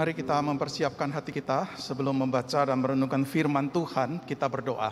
Mari kita mempersiapkan hati kita sebelum membaca dan merenungkan firman Tuhan, kita berdoa.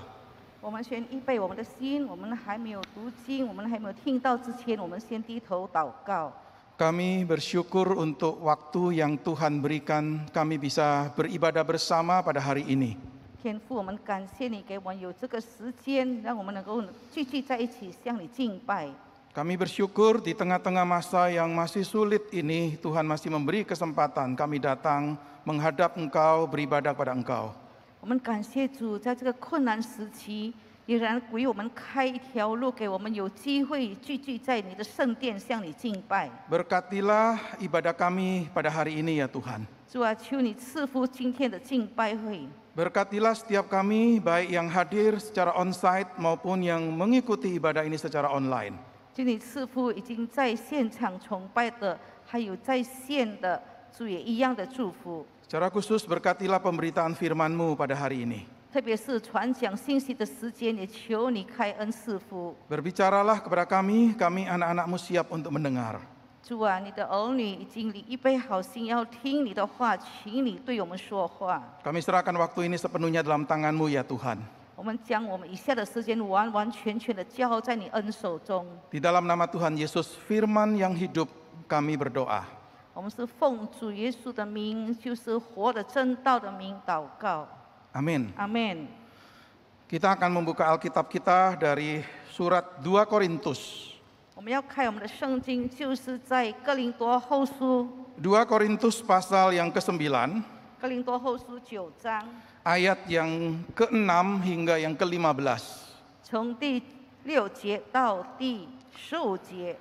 我们先预备我们的心，我们还没有读经，我们还没有听到之前，我们先低头祷告。 Kami bersyukur untuk waktu yang Tuhan berikan kami bisa beribadah bersama pada hari ini. 天父，我们感谢你给我们有这个时间，让我们能够聚集在一起向你敬拜。 Kami bersyukur di tengah-tengah masa yang masih sulit ini, Tuhan masih memberi kesempatan kami datang menghadap Engkau, beribadah pada Engkau. 我们感谢主，在这个困难时期，依然为我们开一条路，给我们有机会聚集在你的圣殿向你敬拜。 Berkatilah ibadah kami pada hari ini ya Tuhan. 主啊，求你赐福今天的敬拜会。 Berkatilah setiap kami, baik yang hadir secara onsite maupun yang mengikuti ibadah ini secara online. 求你赐福已经在现场崇拜的，还有在线的，主也一样的祝福。 Secara khusus berkatilah pemberitaan firman-Mu pada hari ini. 特别是传讲信息的时间，也求你开恩赐福。 Berbicaralah kepada kami anak-anak-Mu siap untuk mendengar. 主啊，你的儿女已经预备好心要听你的话，请你对我们说话。 Kami serahkan waktu ini sepenuhnya dalam tangan-Mu ya Tuhan. 我们将我们以下的时间完完全全的交在你恩手中。 Di dalam nama Tuhan Yesus, firman yang hidup, kami berdoa. 我们是奉主耶稣的名，就是活的真道的名祷告。 Amin. 阿门。 Kita akan membuka Alkitab kita dari surat 2 Korintus. 我们要开我们的圣经，就是在哥林多后书， 2 Korintus pasal yang ke-9, 哥林多后书9章， ayat yang ke-6 hingga yang ke-15. 从第6节到第15节。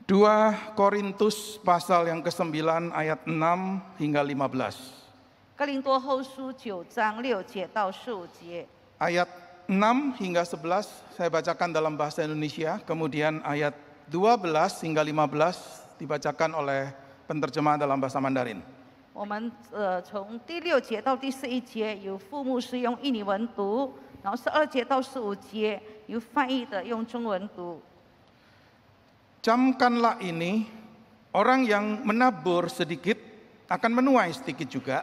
2 Korintus pasal yang ke-9 ayat 6 hingga 15. 哥林多后书9章6节到15节。 Ayat 6 hingga 11 saya bacakan dalam bahasa Indonesia, kemudian ayat 12 hingga 15 dibacakan oleh penterjemah dalam bahasa Mandarin. 我们从第6节到第11节由副牧师用印尼文读，然后12节到15节由翻译的用中文读。 Camkanlah ini, orang yang menabur sedikit akan menuai sedikit juga,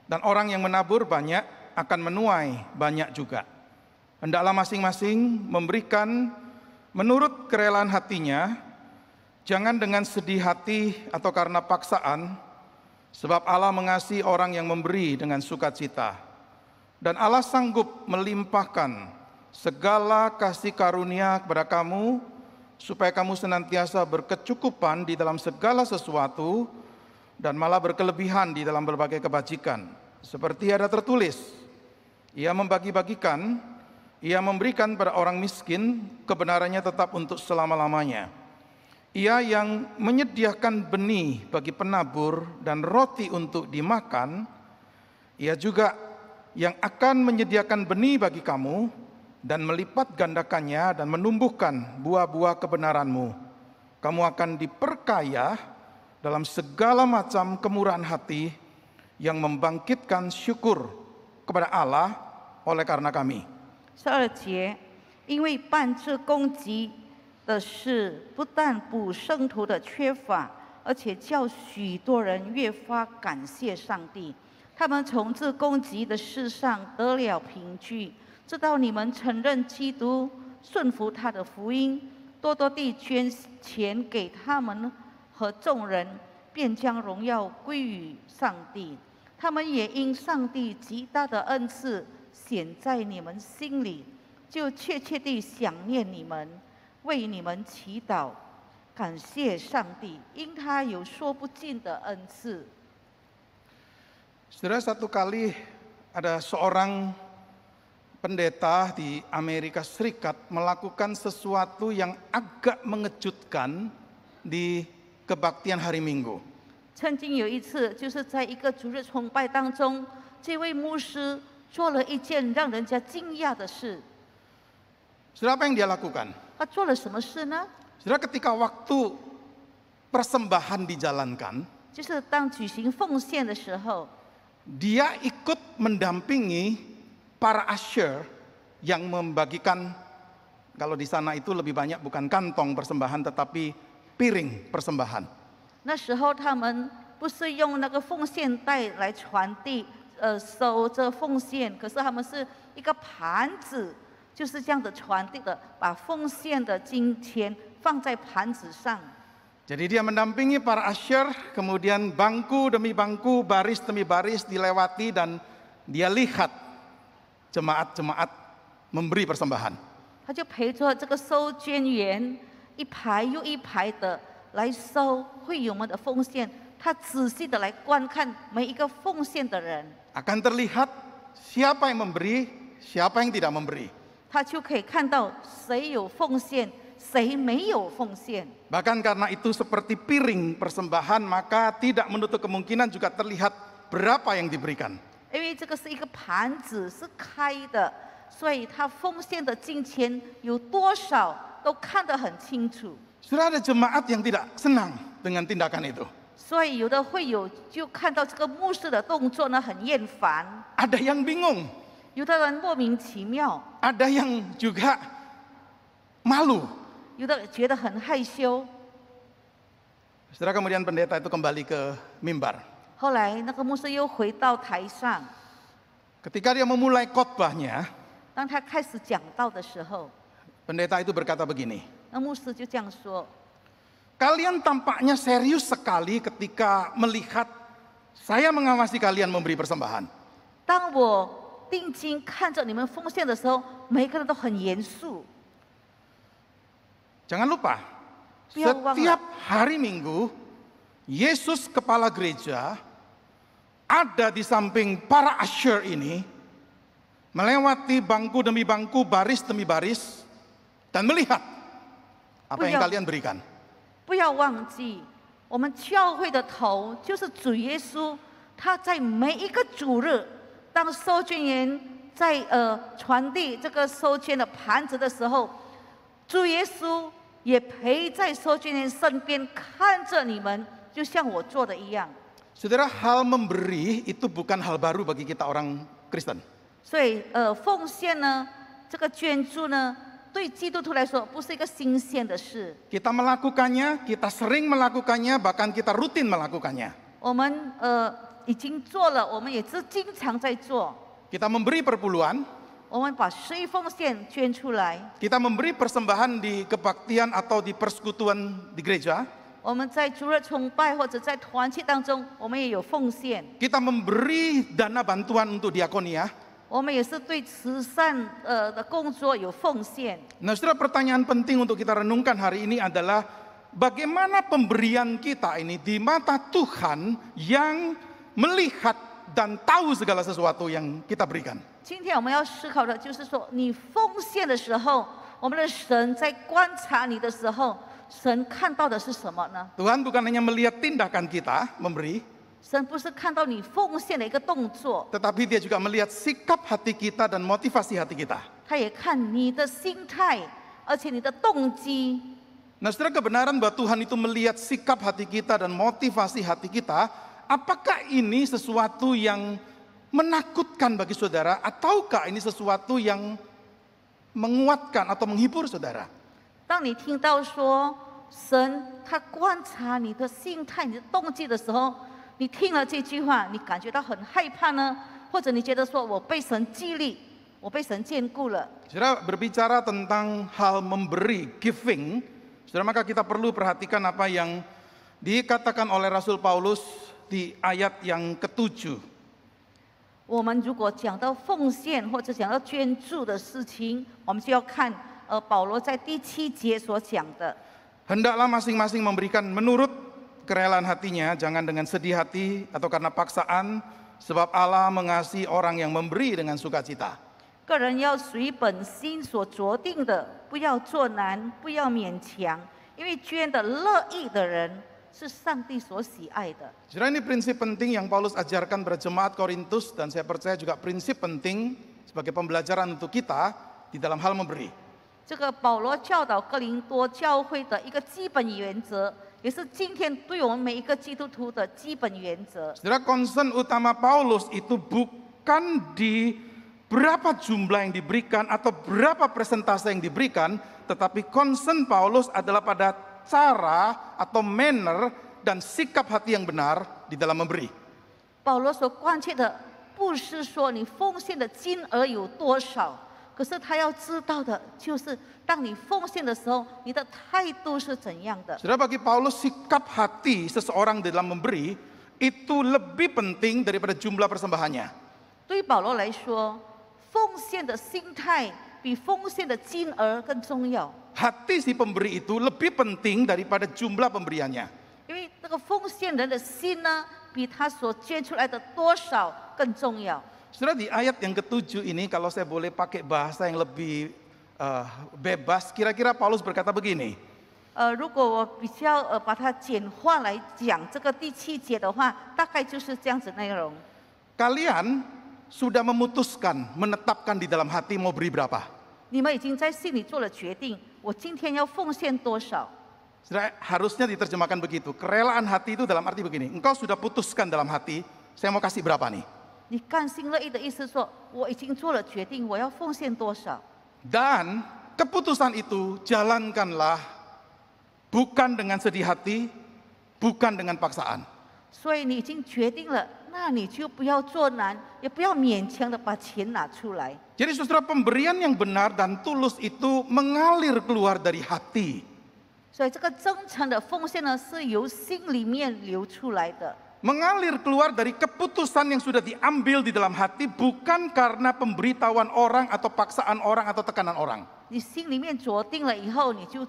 dan orang yang menabur banyak akan menuai banyak juga. Hendaklah masing-masing memberikan menurut kerelaan hatinya, jangan dengan sedih hati atau karena paksaan, sebab Allah mengasihi orang yang memberi dengan sukacita. Dan Allah sanggup melimpahkan segala kasih karunia kepada kamu, supaya kamu senantiasa berkecukupan di dalam segala sesuatu, dan malah berkelebihan di dalam berbagai kebajikan. Seperti ada tertulis, Ia membagi-bagikan, Ia memberikan pada orang miskin, kebenarannya tetap untuk selama-lamanya. Ia yang menyediakan benih bagi penabur dan roti untuk dimakan, Ia juga yang akan menyediakan benih bagi kamu dan melipat gandakannya dan menumbuhkan buah-buah kebenaranmu. Kamu akan diperkaya dalam segala macam kemurahan hati yang membangkitkan syukur kepada Allah oleh karena kami. 12节，因为办这攻击的事，不但补圣徒的缺乏，而且叫许多人越发感谢上帝。他们从这攻击的事上得了凭据，知道你们承认基督，顺服他的福音，多多地捐钱给他们和众人，便将荣耀归于上帝。他们也因上帝极大的恩赐显在你们心里，就切切地想念你们，为你们祈祷，感谢上帝，因他有说不尽的恩赐。 Saudara, satu kali ada seorang pendeta di Amerika Serikat melakukan sesuatu yang agak mengejutkan di kebaktian hari Minggu. 曾经有一次，就是在一个主日崇拜当中，这位牧师做了一件让人家惊讶的事。 Saudara, apa yang dia lakukan? 他做了什么事呢？ Saudara, ketika waktu persembahan dijalankan, 就是当举行奉献的时候， dia ikut mendampingi para usher yang membagikan, kalau di sana itu lebih banyak bukan kantong persembahan tetapi piring persembahan. 那时候他们不不是用那个奉献袋来传递收这奉献，可是他们是一个盘子，就是这样的传递的，把奉献的金钱放在盘子上。 Jadi dia mendampingi para usher, kemudian bangku demi bangku, baris demi baris dilewati dan dia lihat jemaat-jemaat memberi persembahan. 他就陪着这个收捐员一排又一排的来收会友们的奉献，他仔细的来观看每一个奉献的人， Akan terlihat siapa yang memberi, siapa yang tidak memberi. 他就可以看到谁有奉献，谁没有奉献。 Bahkan karena itu seperti piring persembahan, maka tidak menutup kemungkinan juga terlihat berapa yang diberikan. 因为这个是一个盘子，是开的，所以他奉献的金钱有多少都看得很清楚。 Sudah ada jemaat yang tidak senang dengan tindakan itu. 所以有的会友就看到这个牧师的动作呢很厌烦， Ada yang bingung, 有的人莫名其妙， ada yang juga malu. 有的觉得很害羞。 Setelah kemudian pendeta itu kembali ke mimbar. 后来那个牧师又回到台上， Ketika dia memulai khotbahnya, 当他开始讲道的时候， pendeta itu berkata begini, 那牧师就这样说： kalian tampaknya serius sekali ketika melihat saya mengawasi kalian memberi persembahan. 当我定睛看着你们奉献的时候，每个人都很严肃。 Jangan lupa, Biar setiap hari Minggu, Yesus kepala gereja ada di samping para usher ini, melewati bangku demi bangku, baris demi baris, dan melihat apa yang kalian berikan. 不要忘记，我们教会的头就是主耶稣，他在每一个主日，当收捐员在传递这个收捐的盘子的时候，主耶稣也陪在收捐员身边，看着你们，就像我做的一样。 Saudara, hal memberi itu bukan hal baru bagi kita orang Kristen. 所以奉献呢，这个捐助呢，对基督徒来说不是一个新鲜的事。 Kita melakukannya, kita sering melakukannya, bahkan kita rutin melakukannya. 我们已经做了，我们也是经常在做。 Kita memberi perpuluhan, 我们把十一奉献捐出来， kita memberi persembahan di kebaktian atau di persekutuan di gereja. 我们在主日崇拜或者在团契当中，我们也有奉献。 Kita memberi dana bantuan untuk diakonia. 我们也是对慈善的工作有奉献。 Nah, saudara, pertanyaan penting untuk kita renungkan hari ini adalah bagaimana pemberian kita ini di mata Tuhan yang melihat dan tahu segala sesuatu yang kita berikan. 今天我们要思考的就是说，你奉献的时候，我们的神在观察你的时候，神看到的是什么呢？ Tuhan bukan hanya melihat tindakan kita memberi, 神不是看到你奉献的一个动作， tetapi dia juga melihat sikap hati kita dan motivasi hati kita. 他也看你的心态，而且你的动机。 Nah, saudara, kebenaran bahwa Tuhan itu melihat sikap hati kita dan motivasi hati kita, apakah ini sesuatu yang menakutkan bagi saudara, ataukah ini sesuatu yang menguatkan atau menghibur saudara? 当你听到说神他观察你的心态、你的动机的时候，你听了这句话，你感觉到很害怕呢，或者你觉得说我被神激励，我被神眷顾了。 Saudara, berbicara tentang hal memberi, giving, saudara, maka kita perlu perhatikan apa yang dikatakan oleh Rasul Paulus di ayat yang ke-7. 我们如果讲到奉献或者讲到捐助的事情，我们就要看保罗在第7节所讲的。 Hendaklah masing-masing memberikan menurut kerelaan hatinya, jangan dengan sedih hati atau karena paksaan, sebab Allah mengasihi orang yang memberi dengan sukacita. 个人要随本心所酌定的，不要做难，不要勉强，因为捐的乐意的人是上帝所喜爱的。 Saudara, ini prinsip penting yang Paulus ajarkan pada jemaat Korintus, dan saya percaya juga prinsip penting sebagai pembelajaran untuk kita di dalam hal memberi. 这个保罗教导哥林多教会的一个基本原则，也是今天对我们每一个基督徒的基本原则。 Saudara, concern utama Paulus itu bukan di berapa jumlah yang diberikan atau berapa persentase yang diberikan, tetapi concern Paulus adalah pada cara atau manner dan sikap hati yang benar di dalam memberi. 保罗所关切的不是说你奉献的金额有多少，可是他要知道的就是，当你奉献的时候，你的态度是怎样的。 Saudara, bagi Paulus sikap hati seseorang dalam memberi itu lebih penting daripada jumlah persembahannya. 对于保罗来说，奉献的心态比奉献的金额更重要。 Hati si pemberi itu lebih penting daripada jumlah pemberiannya. 因为这个奉献人的心呢，比他所捐出来的多少更重要。 Saudara, di ayat yang ke-7 ini kalau saya boleh pakai bahasa yang lebih bebas, kira-kira Paulus berkata begini. 如果我比较把它简化来讲，这个第7节的话，大概就是这样子内容。 Kalian sudah memutuskan, menetapkan di dalam hati mau beri berapa. 你们已经在心里做了决定，我今天要奉献多少。 Saudara, harusnya diterjemahkan begitu. Kerelaan hati itu dalam arti begini. Engkau sudah putuskan dalam hati, saya mau kasih berapa nih. 你甘心乐意的意思说，我已经做了决定，我要奉献多少。 Dan keputusan itu jalankanlah bukan dengan sedih hati, bukan dengan paksaan. 所以你已经决定了，那你就不要做难，也不要勉强的把钱拿出来。 Jadi saudara, pemberian yang benar dan tulus itu mengalir keluar dari hati. 所以这个真诚的奉献呢，是由心里面流出来的。 Mengalir keluar dari keputusan yang sudah diambil di dalam hati, bukan karena pemberitahuan orang atau paksaan orang atau tekanan orang. 你心里面决定了以后，你就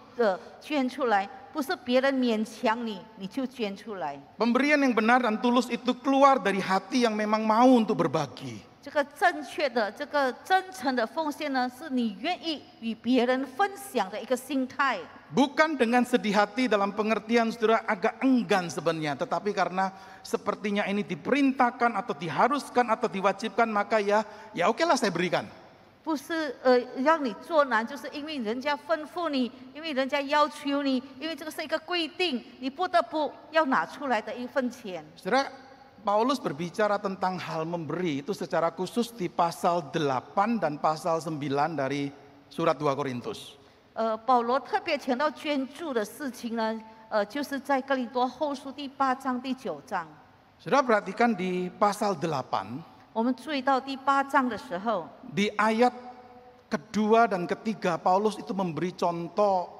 捐出来，不是别人勉强你，你就捐出来。 Pemberian yang benar dan tulus itu keluar dari hati yang memang mau untuk berbagi. 这个正确的、这个真诚的奉献呢，是你愿意与别人分享的一个心态。 Bukan dengan sedih hati dalam pengertian saudara agak enggan sebenarnya, tetapi karena sepertinya ini diperintahkan atau diharuskan atau diwajibkan, maka ya okelah saya berikan. 不是让你做难，就是因为人家吩咐你，因为人家要求你，因为这个是一个规定，你不得不要拿出来的一份钱。 Saudara, Paulus berbicara tentang hal memberi itu secara khusus di pasal 8 dan pasal 9 dari surat 2 Korintus. 保罗特别强调捐助的事情呢，就是在哥林多后书第8章、第9章。 Saudara perhatikan di pasal 8, 我们注意到第8章的时候， di ayat kedua dan ketiga Paulus itu memberi contoh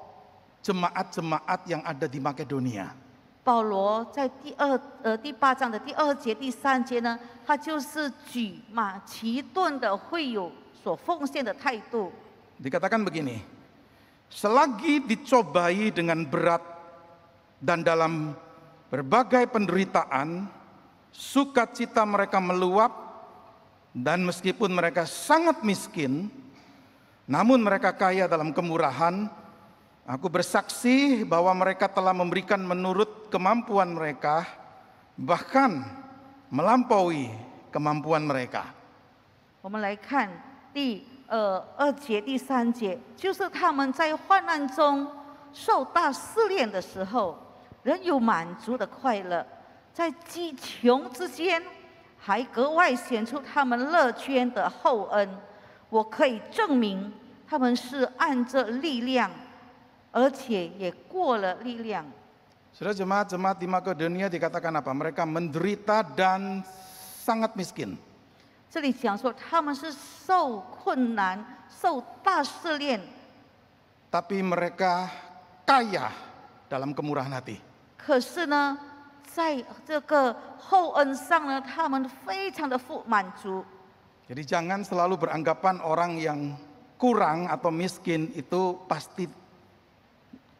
jemaat-jemaat yang ada di Makedonia. 保罗在第8章的第2节、第3节呢，他就是举马其顿的会友所奉献的态度。 Dikatakan begini, selagi dicobai dengan berat dan dalam berbagai penderitaan, sukacita mereka meluap, dan meskipun mereka sangat miskin, namun mereka kaya dalam kemurahan. Aku bersaksi bahwa mereka telah memberikan menurut kemampuan mereka, bahkan melampaui kemampuan mereka. 我们来看第2节、第3节，就是他们在患难中受大试炼的时候，仍有满足的快乐，在饥穷之间，还格外显出他们乐捐的厚恩。我可以证明，他们是按着力量，而且也过了力量。 Saudara, jemaat-jemaat di Makedonia dikatakan apa? Mereka menderita dan sangat miskin. 这里讲说他们是受困难、受大试炼， Tapi mereka kaya dalam kemurahan hati. 可是呢，在这个厚恩上呢，他们非常的满足。 Jadi jangan selalu beranggapan orang yang kurang atau miskin itu pasti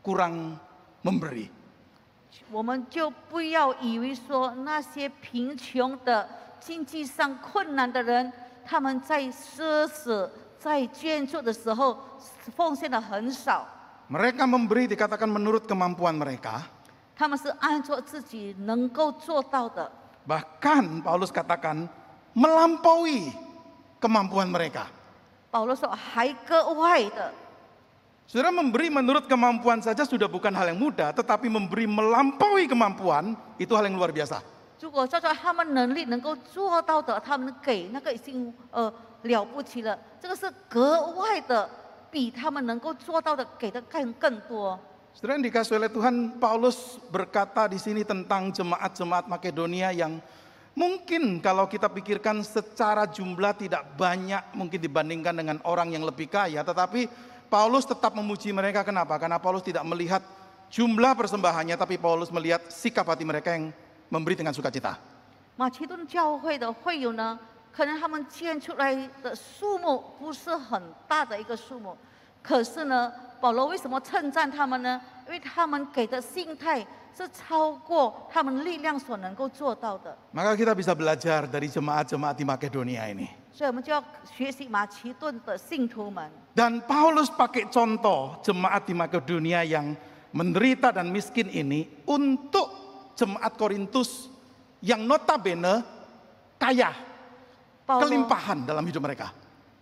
kurang memberi. 我们就不要以为说那些贫穷的、经济上困难的人，他们在奢侈、在捐助的时候奉献的很少。 Mereka memberi dikatakan menurut kemampuan mereka. 他们是按照自己能够做到的， Bahkan Paulus katakan melampaui kemampuan mereka. 保罗说还格外的。 Saudara, memberi menurut kemampuan saja sudah bukan hal yang mudah, tetapi memberi melampaui kemampuan itu hal yang luar biasa. 如果照照他们能力能够做到的，他们给那个已经了不起了，这个是格外的，比他们能够做到的给的更多。Saudara yang dikasihi oleh Tuhan, Paulus berkata di sini tentang jemaat-jemaat Makedonia yang mungkin kalau kita pikirkan secara jumlah tidak banyak mungkin dibandingkan dengan orang yang lebih kaya. Tetapi Paulus tetap memuji mereka. Kenapa? Karena Paulus tidak melihat jumlah persembahannya, tapi Paulus melihat sikap hati mereka yang memberi dengan sukacita. 马其顿教会的会友呢，可能他们建出来的数目不是很大的一个数目，可是呢，保罗为什么称赞他们呢？因为他们给的心态是超过他们力量所能够做到的。 Maka kita bisa belajar dari jemaat-jemaat di Makedonia ini. 所以我们就要学习马其顿的信徒们。 Dan Paulus pakai contoh jemaat di Makedonia yang menderita dan miskin ini untuk jemaat Korintus yang notabene kaya, 保罗 kelimpahan dalam hidup mereka.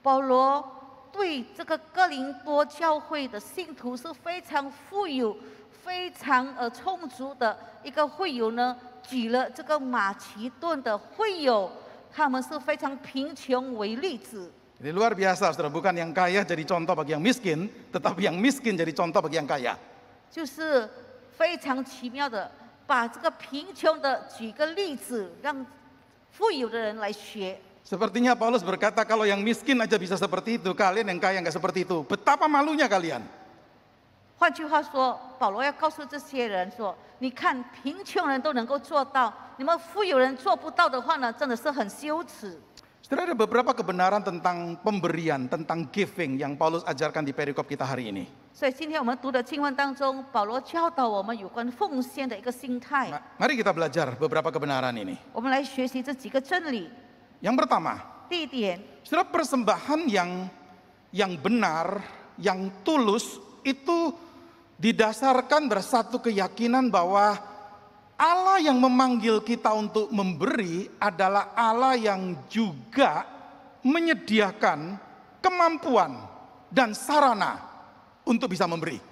保罗对这个哥林多教会的信徒是非常富有、非常充足的一个会友呢，举了这个马其顿的会友，他们是非常贫穷为例子。 Jadi luar biasa, saudara, bukan yang kaya jadi contoh bagi yang miskin, tetapi yang miskin jadi contoh bagi yang kaya. 就是非常奇妙的，把这个贫穷的举个例子，让富有的人来学。 Sepertinya Paulus berkata kalau yang miskin aja bisa seperti itu, kalian yang kaya nggak seperti itu. Betapa malunya kalian. 换句话说，保罗要告诉这些人说：“你看，贫穷人都能够做到，你们富有人做不到的话呢，真的是很羞耻。” Setelah ada beberapa kebenaran tentang pemberian, tentang giving yang Paulus ajarkan di perikop kita hari ini. 所以今天我们读的经文当中，保罗教导我们有关奉献的一个心态。 Mari kita belajar beberapa kebenaran ini. 我们来学习这几个真理。 Yang pertama, 第一点， saudara, persembahan yang benar, yang tulus itu didasarkan bersatu keyakinan bahwa Allah yang memanggil kita untuk memberi adalah Allah yang juga menyediakan kemampuan dan sarana untuk bisa memberi.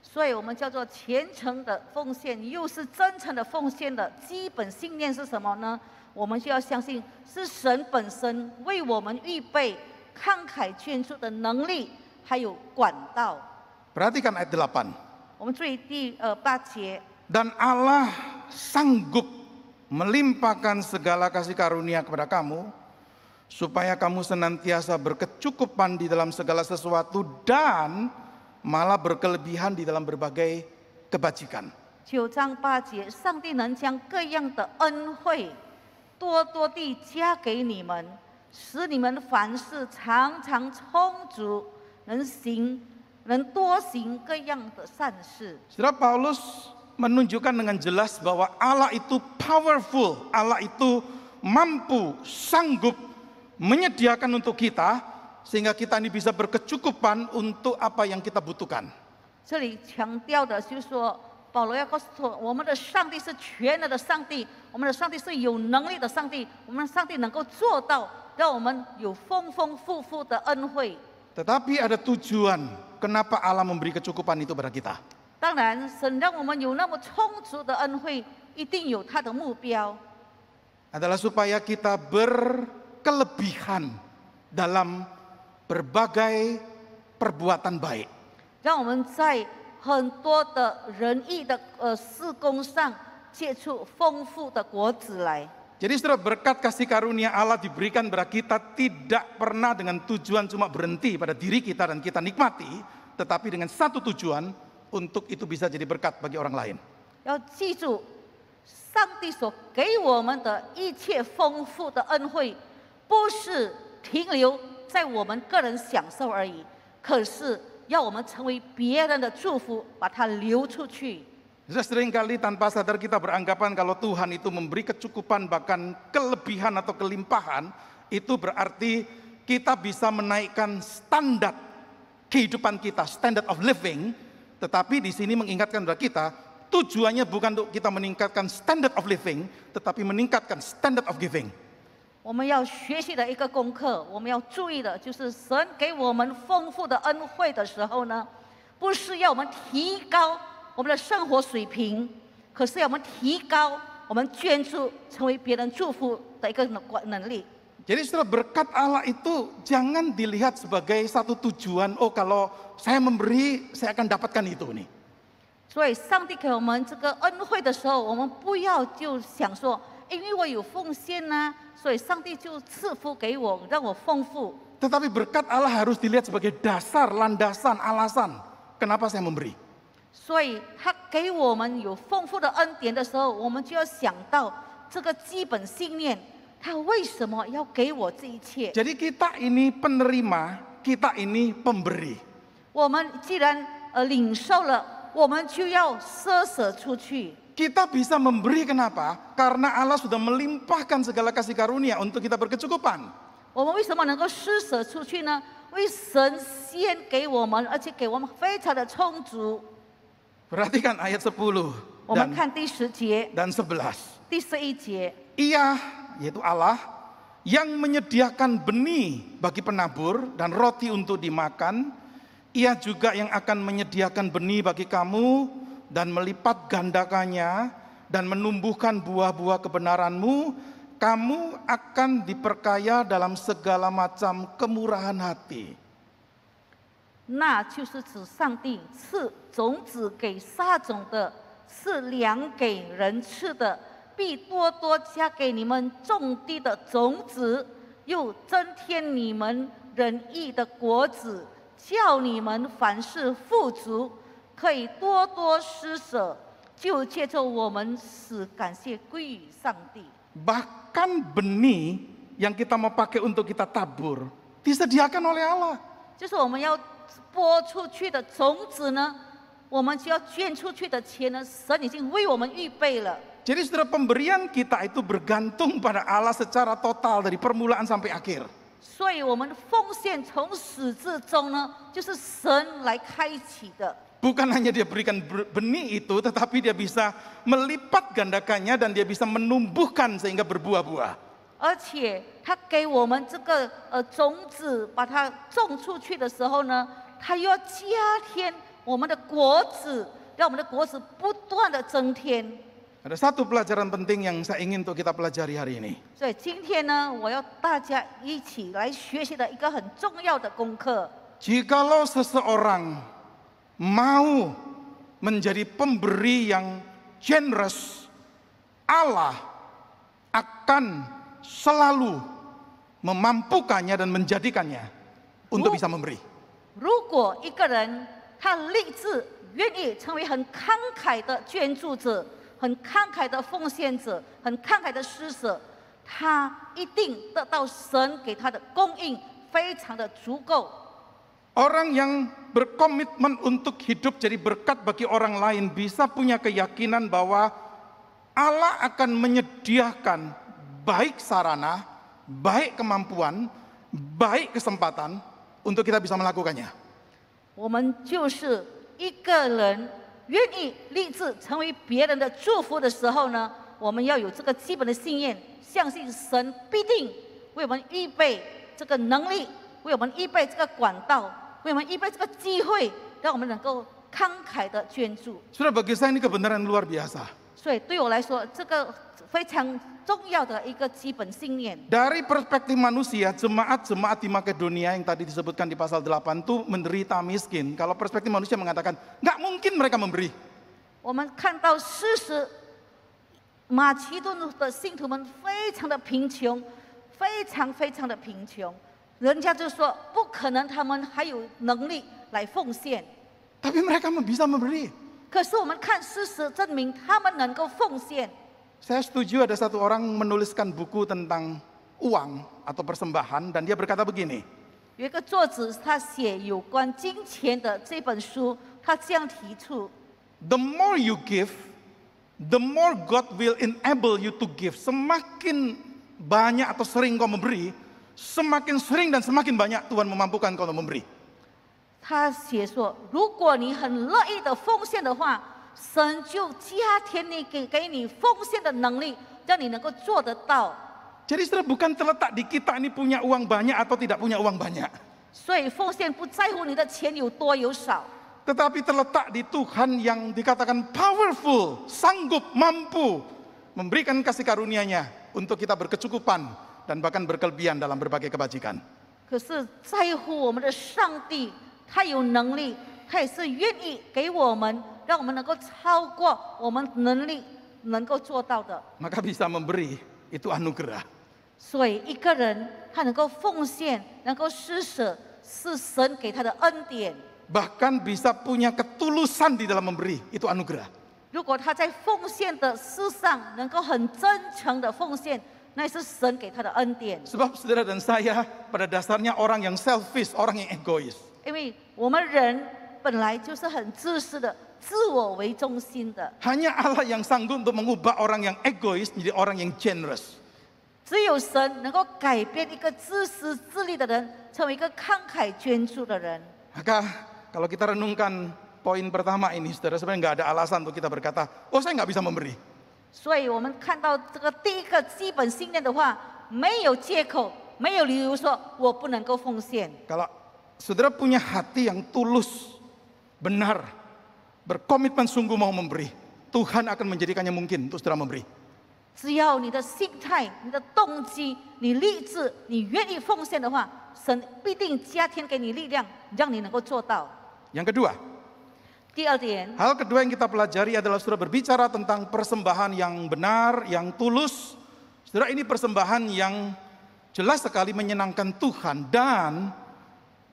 所以我们叫做虔诚的奉献，又是真诚的奉献的基本信念是什么呢？我们就要相信是神本身为我们预备慷慨捐出的能力，还有管道。 Perhatikan ayat 8. 我们注意第8节。 Dan Allah sanggup melimpahkan segala kasih karunia kepada kamu, supaya kamu senantiasa berkecukupan di dalam segala sesuatu dan malah berkelebihan di dalam berbagai kebajikan. 9章8节，上帝能将各样的恩惠多多地加给你们，使你们凡事常常充足，能多行各样的善事。 Saudara, Paulus menunjukkan dengan jelas bahwa Allah itu powerful, Allah itu mampu, sanggup menyediakan untuk kita sehingga kita ini bisa berkecukupan untuk apa yang kita butuhkan. 这里强调的就是说，保罗要告诉我们的上帝是全能的上帝，我们的上帝是有能力的上帝，我们的上帝能够做到，让我们有丰丰富富的恩惠。 Tetapi ada tujuan kenapa Allah memberi kecukupan itu pada kita. 当然，神让我们有那么充足的恩惠，一定有他的目标， Adalah supaya kita berkelebihan dalam berbagai perbuatan baik. 让我们在很多的仁义的事工上结出丰富的果子来。 Jadi saudara, berkat kasih karunia Allah diberikan kepada kita tidak pernah dengan tujuan cuma berhenti pada diri kita dan kita nikmati, tetapi dengan satu tujuan untuk itu bisa jadi berkat bagi orang lain. 要记住，上帝所给我们的一切丰富的恩惠，不是停留在我们个人享受而已，可是要我们成为别人的祝福，把它流出去。 Seringkali tanpa sadar kita beranggapan kalau Tuhan itu memberi kecukupan bahkan kelebihan atau kelimpahan, itu berarti kita bisa menaikkan standar kehidupan kita, standard of living. Tetapi di sini mengingatkan kepada kita, tujuannya bukan untuk kita meningkatkan standard of living, tetapi meningkatkan standard of giving. 我们要学习的一个功课，我们要注意的就是神给我们丰富的恩惠的时候呢，不是要我们提高我们的生活水平，可是要我们提高我们捐助成为别人祝福的一个能力。 Jadi setelah berkat Allah itu jangan dilihat sebagai satu tujuan, oh kalau saya memberi saya akan dapatkan itu nih. 所以上帝给我们这个恩惠的时候，我们不要就想说，因为我有奉献呢，所以上帝就赐福给我，让我丰富。 Tetapi berkat Allah harus dilihat sebagai dasar, landasan, alasan kenapa saya memberi. 所以他给我们有丰富的恩典的时候，我们就要想到这个基本信念，他为什么要给我这一切？ Jadi kita ini penerima, kita ini pemberi. 我们既然领受了，我们就要施舍出去。 Kita bisa memberi kenapa? Karena Allah sudah melimpahkan segala kasih karunia untuk kita berkecukupan. 我们为什么能够施舍出去呢？因为神先给我们，而且给我们非常的充足。 Perhatikan ayat 10我们看第10节、 dan 11. 第11节。 Ia, yaitu Allah, yang menyediakan benih bagi penabur dan roti untuk dimakan. Ia juga yang akan menyediakan benih bagi kamu dan melipat gandakannya dan menumbuhkan buah-buah kebenaranmu. Kamu akan diperkaya dalam segala macam kemurahan hati. 那就是指上帝赐种子给撒种的，赐粮给人吃的，必多多加给你们种地的种子，又增添你们仁义的果子，叫你们凡事富足，可以多多施舍，就借着我们使感谢归于上帝。 Bahkan benih yang kita mau pakai untuk kita tabur disediakan oleh Allah. 就是我们要播出去的种子呢，我们就要捐出去的钱呢，神已经为我们预备了。 Jadi saudara, pemberian kita itu bergantung pada Allah secara total dari permulaan sampai akhir. 所以我们奉献从始至终呢，就是神来开启的。 Bukan hanya dia berikan benih itu, tetapi dia bisa melipat gandakannya dan dia bisa menumbuhkan sehingga berbuah-buah. 而且他给我们这个种子，把它种出去的时候呢，他又要加添我们的果子，让我们的果子不断的增添。 Ada satu pelajaran penting yang saya ingin untuk kita pelajari hari ini. 所以今天呢，我要大家一起来学习的一个很重要的功课。 Jikalau seseorang mau menjadi pemberi yang generous, Allah akan selalu memampukannya dan menjadikannya untuk bisa memberi. 如果一个人他立志愿意成为很慷慨的捐助者、很慷慨的奉献者、很慷慨的施舍，他一定得到神给他的供应非常的足够。 Orang yang berkomitmen untuk hidup jadi berkat bagi orang lain bisa punya keyakinan bahwa Allah akan menyediakan baik sarana, baik kemampuan, baik kesempatan untuk kita bisa melakukannya. 我们就是一个人愿意立志成为别人的祝福的时候呢，我们要有这个基本的信念，相信神必定为我们预备这个能力，为我们预备这个管道。 为我们预备这个机会，让我们能够慷慨的捐助。 Sudah, bagi saya ini kebenaran luar biasa. 所以对我来说，这个非常重要的一个基本信念。 Dari perspektif manusia, jemaat-jemaat di Makedonia yang tadi disebutkan di pasal 8 itu menderita miskin. Kalau perspektif manusia mengatakan, nggak mungkin mereka memberi. 我们看到事实，马其顿的信徒们非常的贫穷，非常的贫穷。 人家就说不可能，他们还有能力来奉献。 Tapi mereka bisa memberi. 可是我们看事实证明，他们能够奉献。 Saya setuju ada satu orang menuliskan buku tentang uang atau persembahan dan dia berkata begini. 有一个作者他写有关金钱的这本书，他这样提出： The more you give, the more God will enable you to give. Semakin banyak atau sering kau memberi, semakin sering dan semakin banyak Tuhan memampukan kau untuk memberi. 他写说，如果你很乐意的奉献的话，神就加添你给你奉献的能力，让你能够做得到。 Jadi saudara, bukan terletak di kita ini punya uang banyak atau tidak punya uang banyak. 所以奉献不在乎你的钱有多有少， Tetapi terletak di Tuhan yang dikatakan powerful, sanggup, mampu memberikan kasih karunia-Nya untuk kita berkecukupan dan bahkan berkelebihan dalam berbagai kebajikan. 可是在乎我们的上帝，他有能力，他也是愿意给我们让我们能够超过我们能力能够做到的。 Maka bisa memberi, itu anugerah. 所以一个人他能够奉献，能够施舍，是神给他的恩典。 Bahkan bisa punya ketulusan di dalam memberi, itu anugerah. 如果他在奉献的事上能够很真诚的奉献，那是神给他的恩典。 Sebab saudara dan saya pada dasarnya orang yang selfish, orang yang egois. 因为我们人本来就是很自私的，自我为中心的。 Hanya Allah yang sanggup untuk mengubah orang yang egois menjadi orang yang generous. 只有神能够改变一个自私自利的人，成为一个慷慨捐助的人。 Maka kalau kita renungkan poin pertama ini, saudara, sebenarnya nggak ada alasan untuk kita berkata, oh saya nggak bisa memberi. 所以我们看到这个第一个基本信念的话，没有借口，没有理由说我不能够奉献。 Kalau saudara punya hati yang tulus, benar, berkomitmen sungguh mau memberi, Tuhan akan menjadikannya mungkin untuk saudara memberi. 只要你的心态、你的动机、你立志、你愿意奉献的话，神必定加添给你力量，让你能够做到。 Yang kedua, 第二点， hal kedua yang kita pelajari adalah saudara berbicara tentang persembahan yang benar, yang tulus. Saudara, ini persembahan yang jelas sekali menyenangkan Tuhan dan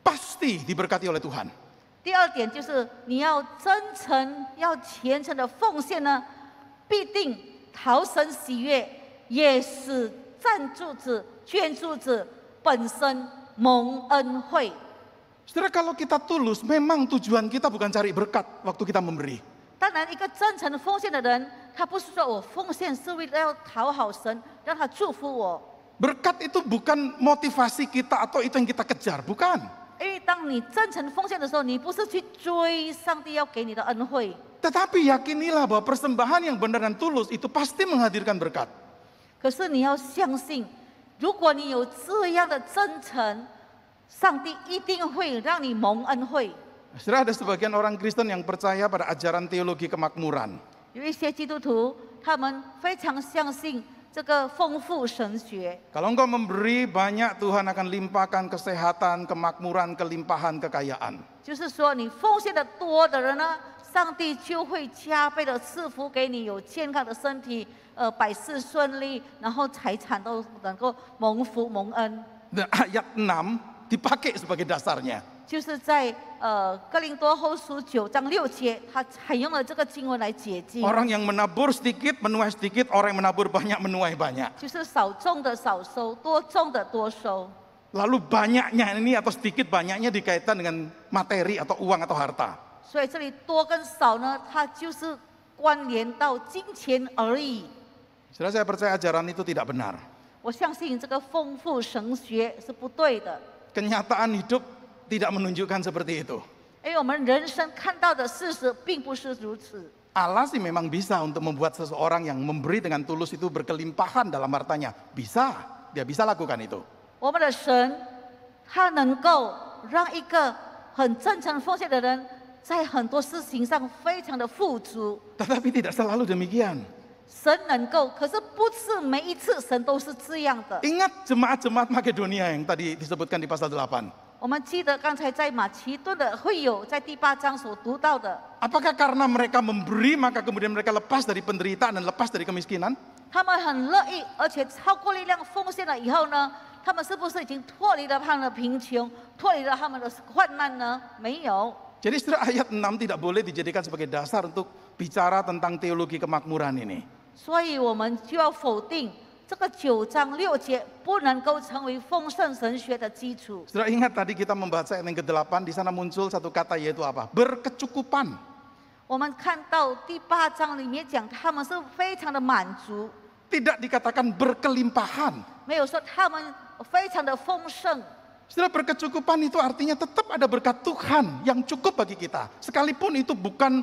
pasti diberkati oleh Tuhan. 第二点就是你要真诚、要虔诚的奉献呢，必定讨神喜悦，也使赞助者、捐助者本身蒙恩惠。 Saudara, kalau kita tulus, memang tujuan kita bukan cari berkat waktu kita memberi. 当然，一个真诚奉献的人，他不是说我奉献是为了要讨好神，让他祝福我。 Berkat itu bukan motivasi kita atau itu yang kita kejar, bukan. 因为当你真诚奉献的时候，你不是去追上帝要给你的恩惠， Tetapi yakinilah bahwa persembahan yang benar dan tulus itu pasti menghadirkan berkat. 可是你要相信，如果你有这样的真诚，上帝一定会让你蒙恩惠。 Saudara, ada sebagian orang Kristen yang percaya pada ajaran teologi kemakmuran. 有一些基督徒，他们非常相信这个丰富神学。 Kalau engkau memberi banyak, Tuhan akan limpahkan kesehatan, kemakmuran, kelimpahan, kekayaan. 就是说，你奉献的多的人呢，上帝就会加倍的赐福给你，有健康的身体，百事顺利，然后财产都能够蒙福蒙恩。 Dan ayat 6 dipakai sebagai dasarnya. 就是在哥林多后书9章6节，他采用了这个经文来解经。 Orang yang menabur sedikit, menuai sedikit. Orang yang menabur banyak, menuai banyak. 就是少种的少收，多种的多收。 Lalu banyaknya ini atau sedikit banyaknya dikaitkan dengan materi atau uang atau harta. 所以这里多跟少呢，它就是关联到金钱而已。 Saudara, saya percaya ajaran itu tidak benar. 我相信这个丰富神学是不对的， Kenyataan hidup tidak menunjukkan seperti itu. 因为我们人生看到的事实并不是如此。 Allah sih memang bisa untuk membuat seseorang yang memberi dengan tulus itu berkelimpahan dalam hartanya. Bisa, dia bisa lakukan itu. 我们的神，他能够让一个很真诚奉献的人，在很多事情上非常的富足。 Tetapi tidak selalu demikian. 神能够，可是不是每一次神都是这样的。 Ingat jemaat-jemaat Makedonia yang tadi disebutkan di pasal 8. 我们记得刚才在马其顿的会友在第8章所读到的， Apakah karena mereka memberi maka kemudian mereka lepas dari penderitaan dan lepas dari kemiskinan? 他们很乐意，而且超过力量奉献了以后呢，他们是不是已经脱离了他们的贫穷，脱离了他们的患难呢？没有。 Jadi saudara, ayat 6 tidak boleh dijadikan sebagai dasar untuk bicara tentang teologi kemakmuran ini. 所以我们就要否定这个9章6节不能够成为丰盛神学的基础。 Saudara ingat tadi kita membaca ayat yang ke-8, di sana muncul satu kata yaitu apa? Berkecukupan. 我们看到第8章里面讲，他们是非常的满足， Tidak dikatakan berkelimpahan. 没有说他们非常的丰盛。 Saudara, berkecukupan itu artinya tetap ada berkat Tuhan yang cukup bagi kita. Sekalipun itu bukan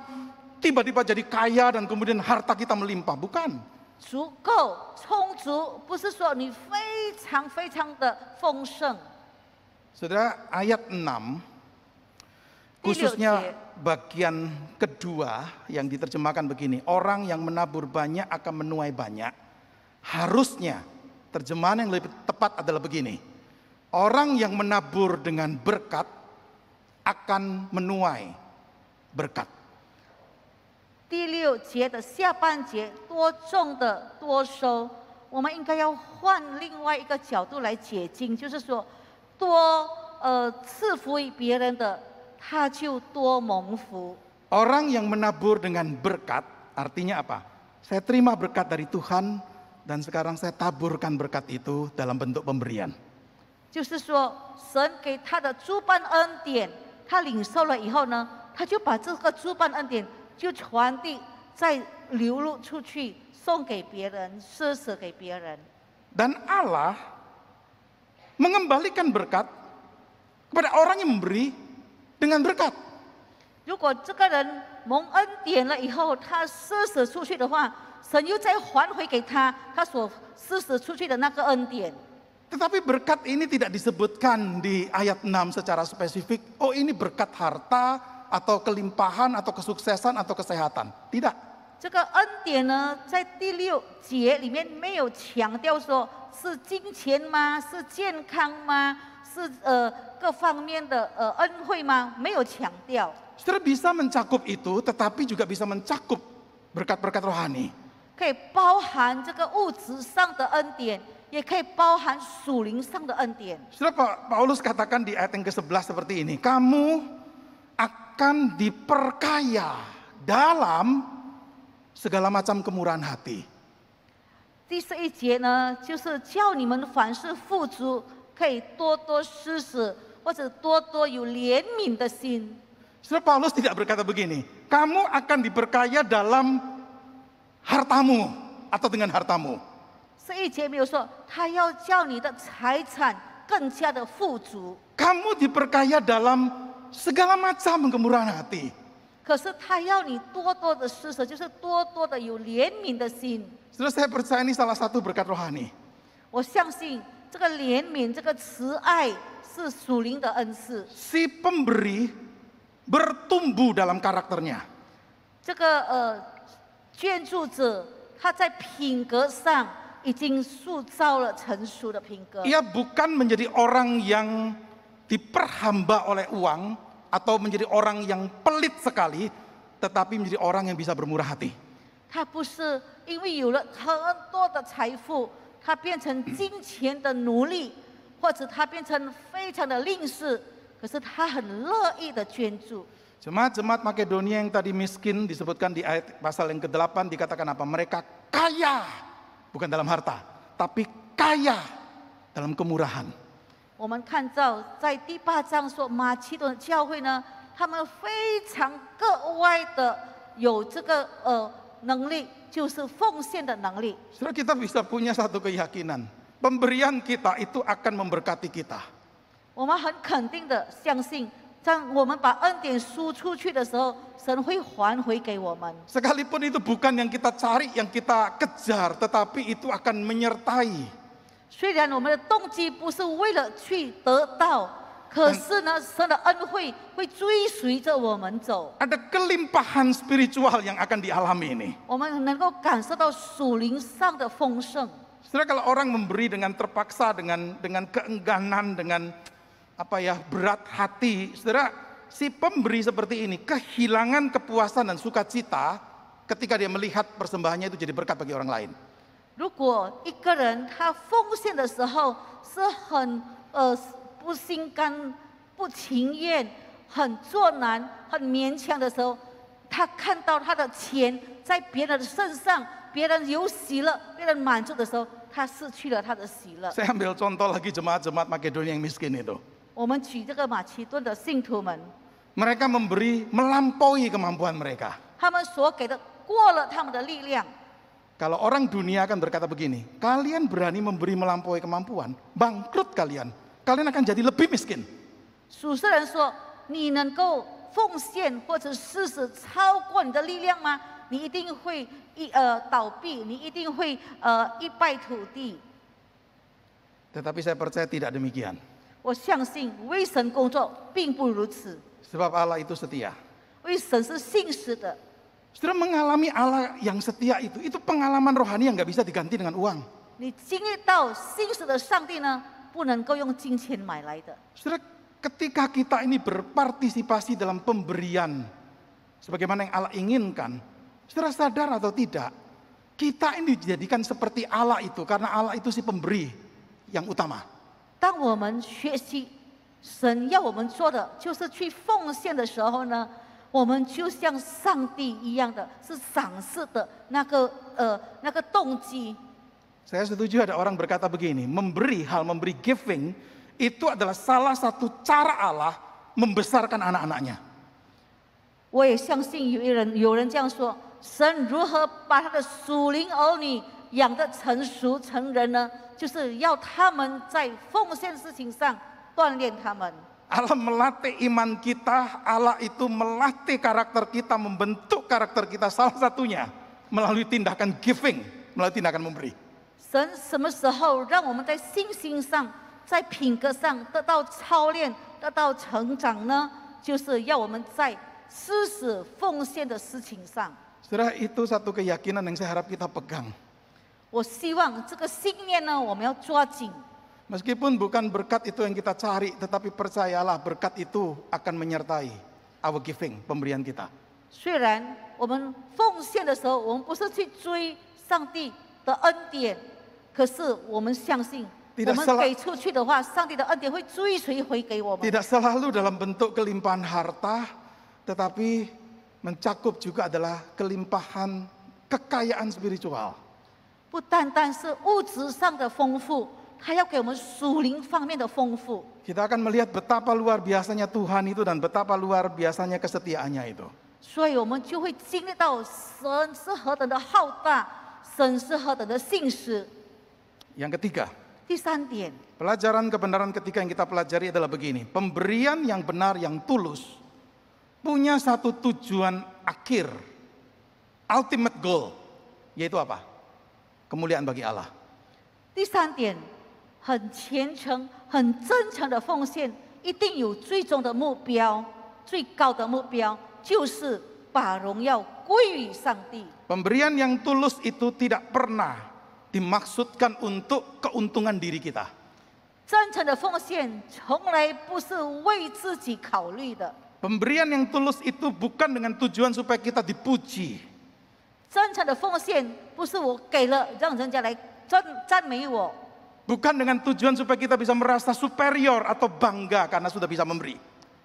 tiba-tiba jadi kaya dan kemudian harta kita melimpah, bukan. 足够充足，不是说你非常非常的丰盛。 Saudara, ayat 6, khususnya bagian kedua yang diterjemahkan begini. Orang yang menabur banyak akan menuai banyak. Harusnya terjemahan yang lebih tepat adalah begini. Orang yang menabur dengan berkat akan menuai berkat. 第6节的下半节，多种的多收，我们应该要换另外一个角度来解经，就是说，多赐福于别人的，他就多蒙福。 Orang yang menabur dengan berkat, artinya apa? Saya terima berkat dari Tuhan dan sekarang saya taburkan berkat itu dalam bentuk pemberian. 就是说，神给他的诸般恩典，他领受了以后呢，他就把这个诸般恩典就传递再流露出去，送给别人，施舍给别人。 Dan Allah mengembalikan berkat kepada orang yang memberi dengan berkat. 如果这个人蒙恩典了以后，他施舍出去的话，神又再还回给他他所施舍出去的那个恩典。 Tetapi berkat ini tidak disebutkan di ayat 6 secara spesifik. Oh, ini berkat harta atau kelimpahan atau kesuksesan atau kesehatan. Tidak. 这个恩典呢，在第6节里面没有强调说是金钱吗？是健康吗？是各方面的恩惠吗？没有强调。 Saudara bisa mencakup itu, tetapi juga bisa mencakup berkat-berkat rohani. 可以包含这个物质上的恩典，也可以包含属灵上的恩典。 Saudara, Paulus katakan di ayat yang ke-11 seperti ini. Kamu akan diperkaya dalam segala macam kemurahan hati. 第11节呢，就是叫你们凡事富足，可以多多施舍，或者多多有怜悯的心。 Saudara, Paulus tidak berkata begini, kamu akan diperkaya dalam hartamu atau dengan hartamu. 11节没有说他要叫你的财产更加的富足， Kamu diperkaya dalam segala macam kemurahan hati. 可是他要你多多的施舍，就是多多的有怜悯的心。 Saudara, saya percaya ini salah satu berkat rohani. 我相信这个怜悯、这个慈爱是属灵的恩赐。 Si pemberi bertumbuh dalam karakternya. 这个捐助者他在品格上已经塑造了成熟的品格。 Ia bukan menjadi orang yang diperhamba oleh uang atau menjadi orang yang pelit sekali, tetapi menjadi orang yang bisa bermurah hati. 他不是因为有了很多的财富，他变成金钱的奴隶，或者他变成非常的吝啬，可是他很乐意的捐助。 Jemaat-jemaat Makedonia yang tadi miskin disebutkan di ayat pasal yang ke-8 dikatakan apa? Mereka kaya, bukan dalam harta, tapi kaya dalam kemurahan. 我们看到在第8章说，马其顿教会呢，他们非常格外的有这个能力，就是奉献的能力。 Saudara, kita bisa punya satu keyakinan, pemberian kita itu akan memberkati kita. 我们很肯定的相信，当我们把恩典输出去的时候，神会还回给我们。 Sekalipun itu bukan yang kita cari, yang kita kejar, tetapi itu akan menyertai. 虽然我们的动机不是为了去得到，可是呢，神的恩惠会追随着我们走。 Ada kelimpahan spiritual yang akan dialami ini. 我们能够感受到属灵上的丰盛。 Saudara, kalau orang memberi dengan terpaksa, dengan keengganan, dengan berat hati, saudara, si pemberi seperti ini kehilangan kepuasan dan sukacita ketika dia melihat persembahannya itu jadi berkat bagi orang lain. 如果一个人他奉献的时候是很不心甘、不情愿、很作难、很勉强的时候，他看到他的钱在别人的身上，别人有喜乐、别人满足的时候，他失去了他的喜乐。 Saya ambil contoh lagi jemaat-jemaat Makedonia yang miskin itu. 我们举这个马其顿的信徒们， Mereka memberi melampaui kemampuan mereka. 他们所给的过了他们的力量。 Kalau orang dunia akan berkata begini, kalian berani memberi melampaui kemampuan, bangkrut kalian. Kalian akan jadi lebih miskin. 属世人说：“你能够奉献或者施舍超过你的力量吗？你一定会倒闭，你一定会一败涂地。” Tetapi saya percaya tidak demikian. 我相信为神工作并不如此， Sebab Allah itu setia. 为神是信实的。 Saudara, mengalami Allah yang setia itu pengalaman rohani yang nggak bisa diganti dengan uang. 你经历到信实的上帝呢，不能够用金钱买来的。 Saudara, ketika kita ini berpartisipasi dalam pemberian sebagaimana yang Allah inginkan, Saudara sadar atau tidak, kita ini dijadikan seperti Allah itu karena Allah itu si pemberi yang utama. 当我们学习神要我们做的就是去奉献的时候呢，我们就像上帝一样的，是赏赐的那个动机。 Saya setuju ada orang berkata begini, memberi giving itu adalah salah satu cara Allah membesarkan anak-anaknya. 我也相信有人这样说：神如何把他的属灵儿女养得成熟成人呢？就是要他们在奉献事情上锻炼他们。 Allah melatih iman kita, Allah itu melatih karakter kita, membentuk karakter kita salah satunya melalui tindakan giving, melalui tindakan memberi. 神什么时候让我们在信心上、在品格上得到操练、得到成长呢？就是要我们在施舍奉献的事情上。 Saudara, itu satu keyakinan yang saya harap kita pegang. 我希望这个信念呢，我们要抓紧。 Meskipun bukan berkat itu yang kita cari, tetapi percayalah berkat itu akan menyertai our giving, pemberian kita. 虽然我们奉献的时候，我们不是去追上帝的恩典，可是我们相信，我们给出去的话，上帝的恩典会追随回给我们。 Tidak selalu dalam bentuk kelimpahan harta, tetapi mencakup juga adalah kelimpahan kekayaan spiritual. 不单单是物质上的丰富，他要给我们属灵方面的丰富。 Kita akan melihat betapa luar biasanya Tuhan itu dan betapa luar biasanya kesetiaannya itu. 所以我们就会经历到神是何等的浩大，神是何等的信实。 Yang ketiga, 第三点， pelajaran kebenaran ketiga yang kita pelajari adalah begini. Pemberian yang benar, yang tulus, punya satu tujuan akhir, ultimate goal, yaitu apa? Kemuliaan bagi Allah. 第三点，很虔诚、很真诚的奉献，一定有最终的目标，最高的目标就是把荣耀归于上帝。 Pemberian yang tulus itu tidak pernah dimaksudkan untuk keuntungan diri kita. 真诚的奉献从来不是为自己考虑的。 Pemberian yang tulus itu bukan dengan tujuan supaya kita dipuji. 真诚的奉献不是我给了让人家来赞美我， Bukan dengan tujuan supaya kita bisa merasa superior atau bangga karena sudah bisa memberi.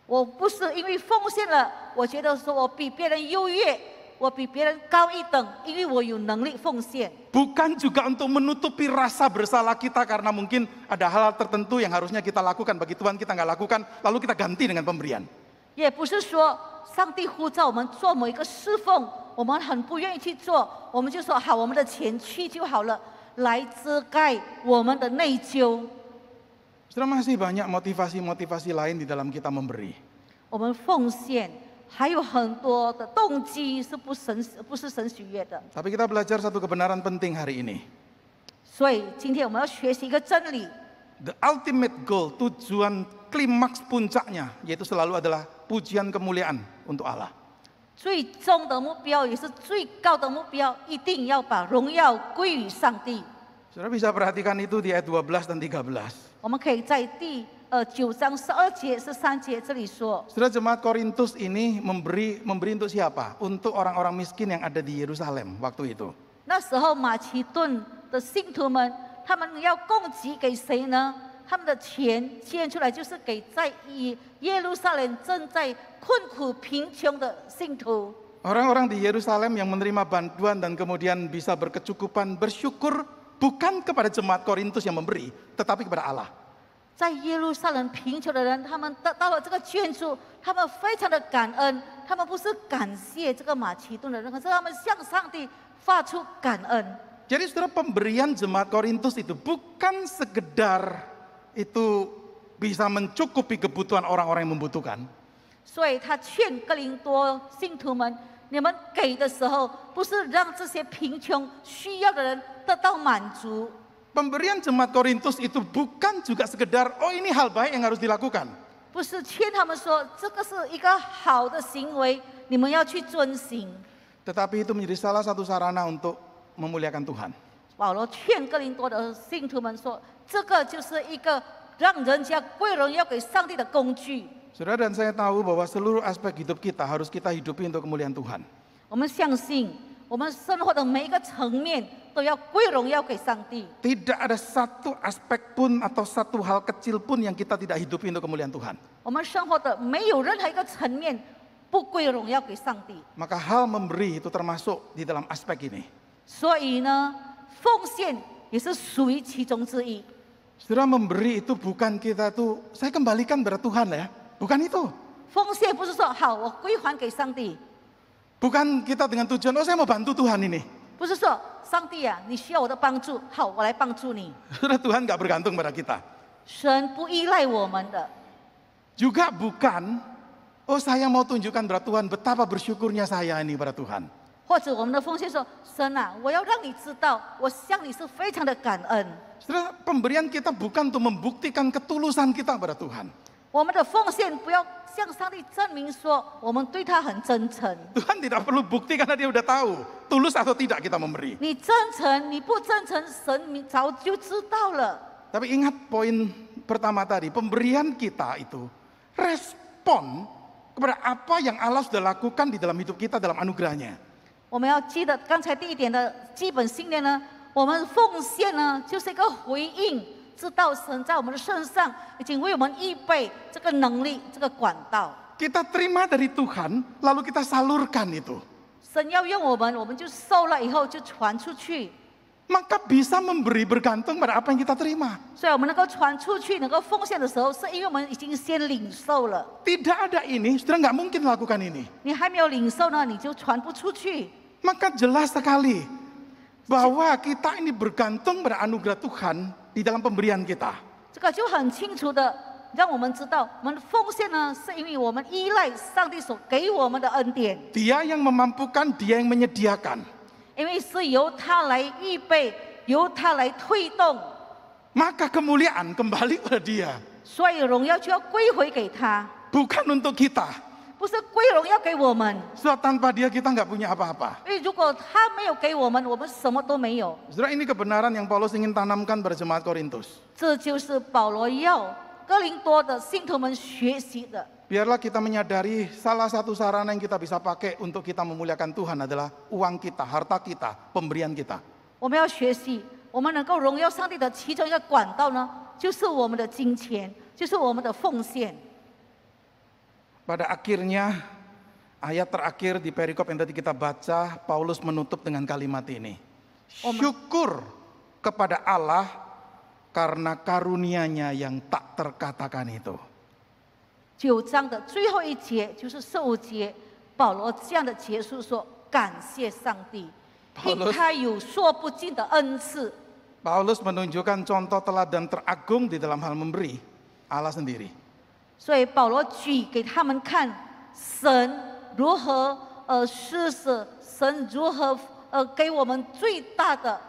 我不是因为奉献了，我觉得说我比别人优越，我比别人高一等，因为我有能力奉献。 Bukan juga untuk menutupi rasa bersalah kita karena mungkin ada hal-hal tertentu yang harusnya kita lakukan bagi Tuhan kita nggak lakukan, lalu kita ganti dengan pemberian. 也不是说上帝呼召我们做某一个侍奉，我们很不愿意去做，我们就说好，我们的钱去就好了，来遮盖我们的内疚。 Saudara, masih banyak motivasi-motivasi lain di dalam kita memberi. 我们奉献还有很多的动机是不是神喜悦的。 Tapi kita belajar satu kebenaran penting hari ini. 所以今天我们要学习一个真理， The ultimate goal, tujuan klimaks puncaknya, yaitu selalu adalah pujian kemuliaan untuk Allah. 最终的目标也是最高的目标，一定要把荣耀归于上帝。 Saudara bisa perhatikan itu di ayat 12 dan 13. 我们可以在第9章12节、13节这里说， Saudara, jemaat Korintus ini memberi untuk siapa? Untuk orang-orang miskin yang ada di Yerusalem waktu itu. 那时候马其顿的信徒们，他们要供给给谁呢？他们的钱捐出来就是给在耶路撒冷正在困苦贫穷的信徒。 Orang-orang di Yerusalem yang menerima bantuan dan kemudian bisa berkecukupan, bersyukur bukan kepada jemaat Korintus yang memberi, tetapi kepada Allah. 在耶路撒冷贫穷的人，他们得到了这个捐助，他们非常的感恩。他们不是感谢这个马其顿的人，可是他们向上帝发出感恩。 Jadi saudara, pemberian jemaat Korintus itu bukan sekedar itu bisa mencukupi kebutuhan orang-orang yang membutuhkan. 所以他劝哥林多信徒们：你们给的时候，不是让这些贫穷需要的人得到满足。 Pemberian jemaat Korintus itu bukan juga sekedar, oh ini hal baik yang harus dilakukan. 不是劝他们说这个是一个好的行为，你们要去遵行。 Tetapi itu menjadi salah satu sarana untuk memuliakan Tuhan. 保罗劝哥林多的信徒们说，这个就是一个让人家归荣耀给上帝的工具。 Saudara dan saya tahu bahwa seluruh aspek hidup kita harus kita hidupi untuk kemuliaan Tuhan. 我们相信，我们生活的每一个层面都要归荣耀给上帝。 Tidak ada satu aspek pun atau satu hal kecil pun yang kita tidak hidupi untuk kemuliaan Tuhan. 我们生活的没有任何一个层面不归荣耀给上帝。 Maka hal memberi itu termasuk di dalam aspek ini. 所以呢，奉献也是属于其中之一。 Saudara, memberi itu bukan kita tuh saya kembalikan kepada Tuhan ya, bukan itu. 奉献不是说好我归还给上帝， Bukan kita dengan tujuan saya mau bantu Tuhan ini. 不是说上帝啊，你需要我的帮助，好，我来帮助你。 Saudara, Tuhan nggak bergantung pada kita. 神不依赖我们的， Juga bukan, saya mau tunjukkan pada Tuhan betapa bersyukurnya saya ini pada Tuhan. 或者我们的奉献说，神啊，我要让你知道，我向你是非常的感恩。 Saudara, pemberian kita bukan untuk membuktikan ketulusan kita pada Tuhan. 我们的奉献不要向上帝证明说我们对他很真诚。 Tuhan tidak perlu bukti karena dia udah tahu tulus atau tidak kita memberi. 你真诚，你不真诚，神早就知道了。 Tapi ingat poin pertama tadi, pemberian kita itu respon kepada apa yang Allah sudah lakukan di dalam hidup kita dalam anugerahnya. 我们要记得刚才第一点的基本信念呢，我们奉献呢就是一个回应，知道神在我们的身上已经为我们预备这个能力、这个管道。 Kita terima dari Tuhan, lalu kita salurkan itu. 神要用我们就收了以后就传出去， Maka bisa memberi bergantung pada apa yang kita terima. 所以我们能够传出去、能够奉献的时候，是因为我们已经先领受了。 Tidak ada ini, saudara nggak mungkin lakukan ini. 你还没有领受呢，你就传不出去。 Maka jelas sekali bahwa kita ini bergantung pada anugerah Tuhan di dalam pemberian kita. 这个就很清楚的让我们知道，我们的奉献呢，是因为我们依赖上帝所给我们的恩典， Dia yang memampukan, dia yang menyediakan. 因为是由他来预备，由他来推动， Maka kemuliaan kembali pada dia. 所以荣耀就要归回给他， Bukan untuk kita. 不是归荣耀给我们。 Sebab tanpa dia kita nggak punya apa-apa. 因为如果他没有给我们，我们什么都没有。 Saudara, ini kebenaran yang Paulus ingin tanamkan pada jemaat Korintus. 这就是保罗要哥林多的信徒们学习的。 Biarlah kita menyadari salah satu sarana yang kita bisa pakai untuk kita memuliakan Tuhan adalah uang kita, harta kita, pemberian kita. 我们要学习，我们能够荣耀上帝的其中一个管道呢，就是我们的金钱，就是我们的奉献。 Pada akhirnya, ayat terakhir di perikop yang tadi kita baca, Paulus menutup dengan kalimat ini. Syukur kepada Allah karena karunia-Nya yang tak terkatakan itu. 9章的最后一节就是15节，保罗这样的结束说：感谢上帝，因他有说不尽的恩赐。 Paulus menunjukkan contoh teladan teragung di dalam hal memberi, Allah sendiri. 所以保罗举给他们看，神如何施舍，神如何给我们最大的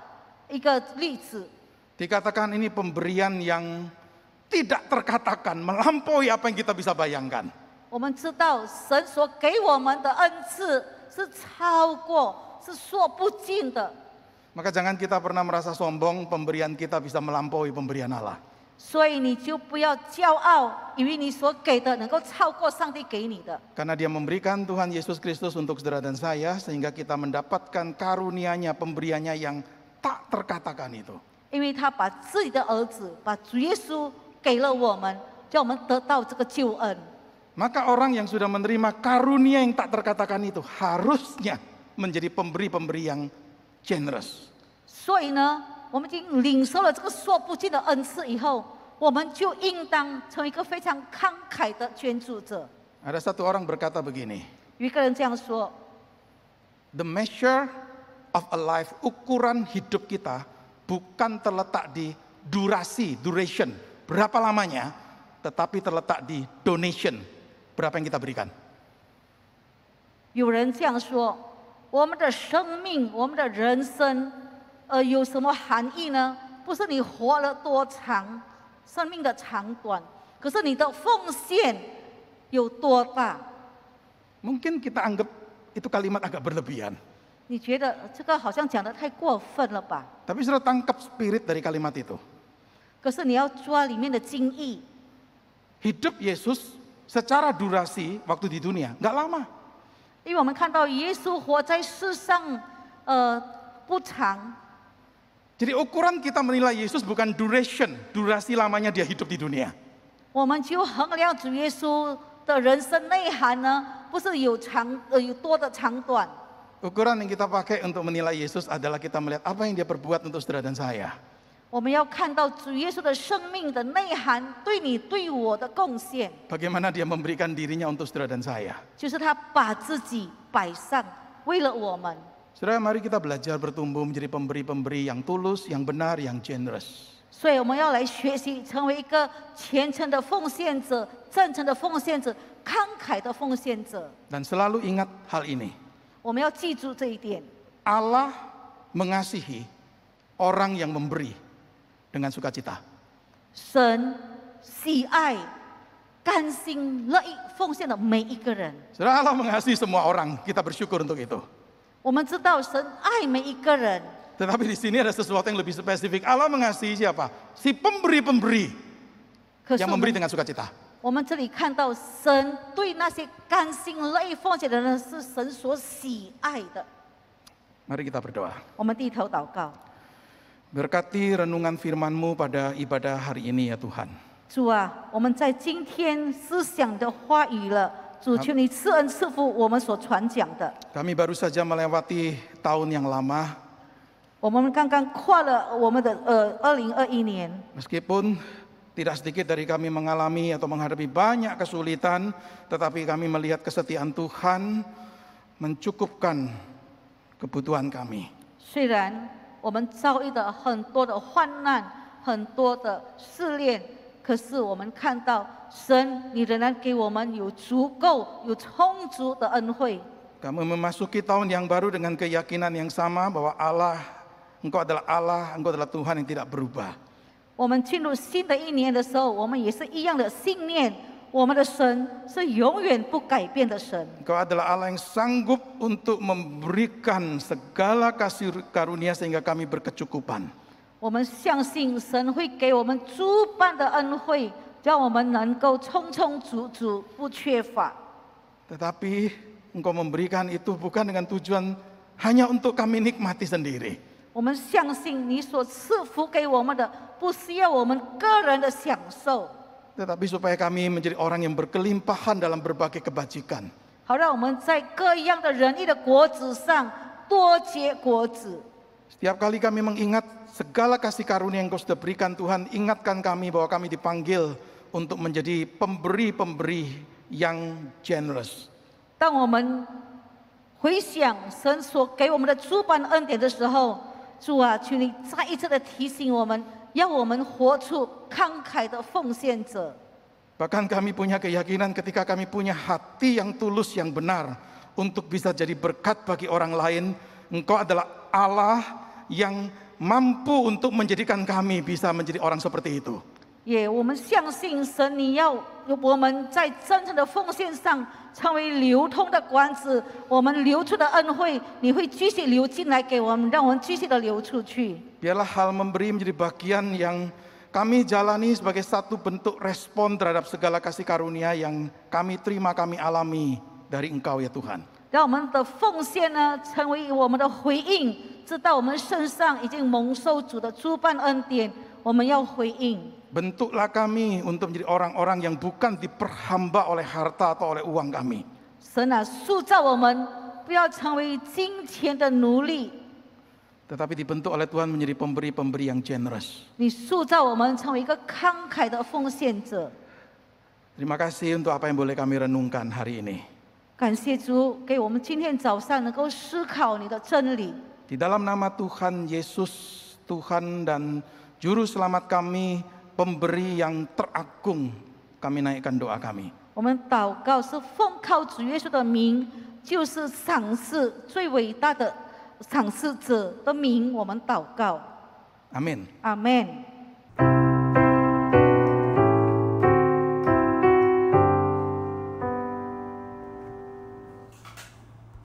一个例子。 Dikatakan ini pemberian yang tidak terkatakan, melampaui apa yang kita bisa bayangkan. 我们知道神所给我们的恩赐是超过，是说不尽的。 Maka jangan kita pernah merasa sombong, pemberian kita bisa melampaui pemberian Allah. 所以你就不要骄傲，以为你所给的能够超过上帝给你的。 Karena dia memberikan Tuhan Yesus Kristus untuk saudara dan saya, sehingga kita mendapatkan karunia-Nya, pemberiannya yang tak terkatakan itu. 因为他把自己的儿子，把主耶稣给了我们，叫我们得到这个救恩。 Maka orang yang sudah menerima karunia yang tak terkatakan itu harusnya menjadi pemberi-pemberi yang generous. 所以呢，我们已经领受了这个说不尽的恩赐以后，我们就应当成为一个非常慷慨的捐助者。 Ada satu orang berkata begini, 有一个人这样说： the measure of a life, ukuran hidup kita bukan terletak di duration, berapa lamanya, tetapi terletak di donation, berapa yang kita berikan. 有人这样说，我们的生命，我们的人生，有什么含义呢？不是你活了多长，生命的长短，可是你的奉献有多大？ Mungkin kita anggap itu kalimat agak berlebihan. 你觉得这个好像讲得太过分了吧？ Tapi sudah tangkap spirit dari kalimat itu. 可是你要抓里面的精义。 Hidup Yesus secara durasi waktu di dunia nggak lama. 因为我们看到耶稣活在世上不长。 Jadi ukuran kita menilai Yesus bukan durasi lamanya dia hidup di dunia. 我们就衡量主耶稣的人生内涵呢，不是有多的长短。 Ukuran yang kita pakai untuk menilai Yesus adalah kita melihat apa yang dia perbuat untuk saudara dan saya. 我们要看到主耶稣的生命的内涵，对你对我的贡献， Bagaimana dia memberikan dirinya untuk saudara dan saya. 就是他把自己摆上，为了我们。 Saudara, mari kita belajar bertumbuh menjadi pemberi-pemberi yang tulus, yang benar, yang generous. 所以我们要来学习，成为一个虔诚的奉献者、真诚的奉献者、慷慨的奉献者。 Dan selalu ingat hal ini. 我们要记住这一点。 Allah mengasihi orang yang memberi dengan sukacita. 神喜爱、甘心乐意奉献的每一个人。 Saudara, Allah mengasihi semua orang. Kita bersyukur untuk itu. 我们知道神爱每一个人， Tetapi di sini ada sesuatu yang lebih spesifik. Allah mengasihi siapa? Si pemberi-pemberi 可是 yang 我 memberi 们 dengan sukacita. 我们这里看到，神对那些甘心乐意奉献的人是神所喜爱的。 Mari kita berdoa. 我们低头祷告， Berkati renungan firman-Mu pada ibadah hari ini ya Tuhan. 主啊，我们在今天思想的话语了，主求你赐恩赐福我们所传讲的。 Kami baru saja melewati tahun yang lama. 我们刚刚跨了我们的2021年， Meskipun tidak sedikit dari kami mengalami atau menghadapi banyak kesulitan, tetapi kami melihat kesetiaan Tuhan mencukupkan kebutuhan kami. 虽然我们遭遇了很多的患难、很多的试炼，可是我们看到神，你仍然给我们有足够、有充足的恩惠。 Kami memasuki tahun yang baru dengan keyakinan yang sama bahwa Engkau adalah Allah, Engkau adalah Tuhan yang tidak berubah. 我们进入新的一年的时候，我们也是一样的信念，我们的神是永远不改变的神。 Engkau adalah Allah yang sanggup untuk memberikan segala kasih karunia sehingga kami berkecukupan. 我们相信神会给我们诸般的恩惠，让我们能够充充足足，不缺乏。 Tetapi Engkau memberikan itu bukan dengan tujuan hanya untuk kami nikmati sendiri. 我们相信你所赐福给我们的，不是要我们个人的享受， Tetapi supaya kami menjadi orang yang berkelimpahan dalam berbagai kebajikan. 好让我们在各样的仁义的果子上多结果子。 Setiap kali kami mengingat segala kasih karunia yang Engkau sudah berikan Tuhan, ingatkan kami bahwa kami dipanggil untuk menjadi pemberi-pemberi yang generous. 当我们回想神所给我们的诸般恩典的时候，主啊，求你再一次的提醒我们，要我们活出慷慨的奉献者。 Bahkan kami punya keyakinan ketika kami punya hati yang tulus, yang benar untuk bisa jadi berkat bagi orang lain, Engkau adalah Allah yang mampu untuk menjadikan kami bisa menjadi orang seperti itu. 我们相信神，你要我们在真诚的奉献上成为流通的管子，我们流出的恩惠，你会继续流进来给我们，让我们继续的流出去。 Biarlah hal memberi menjadi bagian yang kami jalani sebagai satu bentuk respon terhadap segala kasih karunia yang kami terima, kami alami dari Engkau ya Tuhan. 让我们的奉献呢，成为我们的回应，知道我们身上已经蒙受主的诸般恩典，我们要回应。 Bentuklah kami untuk menjadi orang-orang yang bukan diperhamba oleh harta atau oleh uang kami. 神啊，塑造我们，不要成为金钱的奴隶。 Tetapi dibentuk oleh Tuhan menjadi pemberi-pemberi yang generous. 你塑造我们成为一个慷慨的奉献者。 Terima kasih untuk apa yang boleh kami renungkan hari ini. 感谢主，给我们今天早上能够思考你的真理。 Di dalam nama Tuhan Yesus, Tuhan dan Juru Selamat kami, pemberi yang teragung, kami naikkan doa kami. 我们祷告是奉靠主耶稣的名，就是赏赐最伟大的赏赐者的名，我们祷告。 Amin. Amin。